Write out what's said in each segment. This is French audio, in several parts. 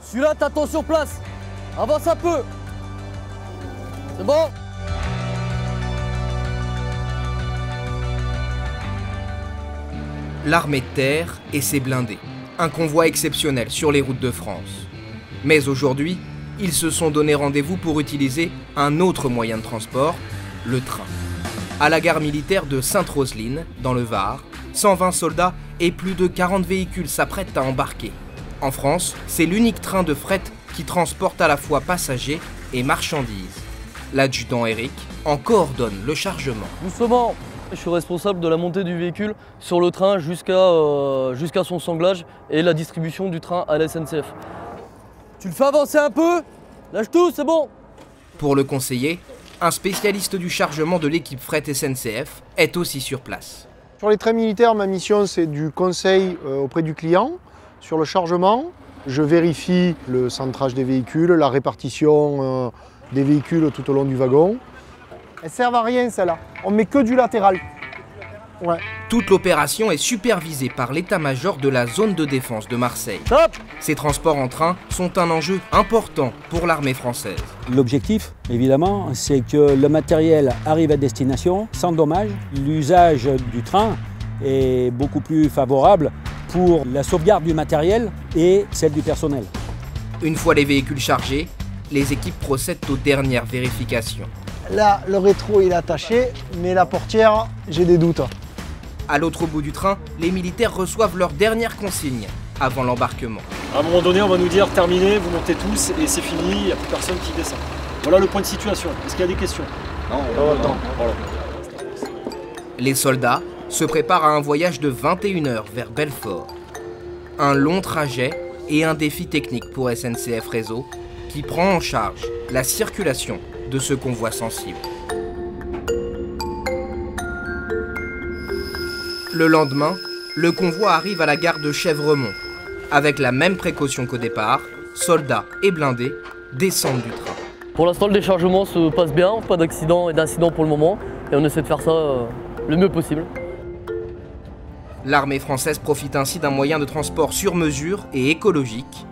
Celui-là, t'attends sur place. Avance un peu. C'est bon? L'armée de terre et ses blindés. Un convoi exceptionnel sur les routes de France. Mais aujourd'hui, ils se sont donné rendez-vous pour utiliser un autre moyen de transport, le train. À la gare militaire de Sainte-Roseline, dans le Var, 120 soldats et plus de 40 véhicules s'apprêtent à embarquer. En France, c'est l'unique train de fret qui transporte à la fois passagers et marchandises. L'adjudant Eric en coordonne le chargement. Doucement. Je suis responsable de la montée du véhicule sur le train jusqu'à son sanglage et la distribution du train à la SNCF. Tu le fais avancer un peu? Lâche tout, c'est bon. Pour le conseiller, un spécialiste du chargement de l'équipe fret SNCF est aussi sur place. Sur les trains militaires, ma mission c'est du conseil auprès du client sur le chargement. Je vérifie le centrage des véhicules, la répartition des véhicules tout au long du wagon. Elles servent à rien celles-là, on met que du latéral. Ouais. Toute l'opération est supervisée par l'état-major de la zone de défense de Marseille. Stop. Ces transports en train sont un enjeu important pour l'armée française. L'objectif, évidemment, c'est que le matériel arrive à destination sans dommage. L'usage du train est beaucoup plus favorable pour la sauvegarde du matériel et celle du personnel. Une fois les véhicules chargés, les équipes procèdent aux dernières vérifications. Là, le rétro il est attaché, mais la portière, j'ai des doutes. À l'autre bout du train, les militaires reçoivent leurs dernières consignes avant l'embarquement. À un moment donné, on va nous dire terminé, vous montez tous et c'est fini, il n'y a plus personne qui descend. Voilà le point de situation. Est-ce qu'il y a des questions? Non. Voilà. Les soldats se préparent à un voyage de 21 heures vers Belfort. Un long trajet et un défi technique pour SNCF Réseau qui prend en charge la circulation de ce convoi sensible. Le lendemain, le convoi arrive à la gare de Chèvremont. Avec la même précaution qu'au départ, soldats et blindés descendent du train. Pour l'instant, le déchargement se passe bien, pas d'accident et d'incident pour le moment. Et on essaie de faire ça le mieux possible. L'armée française profite ainsi d'un moyen de transport sur mesure et écologique.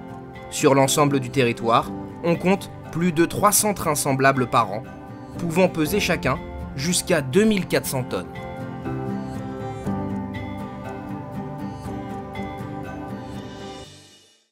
Sur l'ensemble du territoire, on compte plus de 300 trains semblables par an, pouvant peser chacun jusqu'à 2400 tonnes.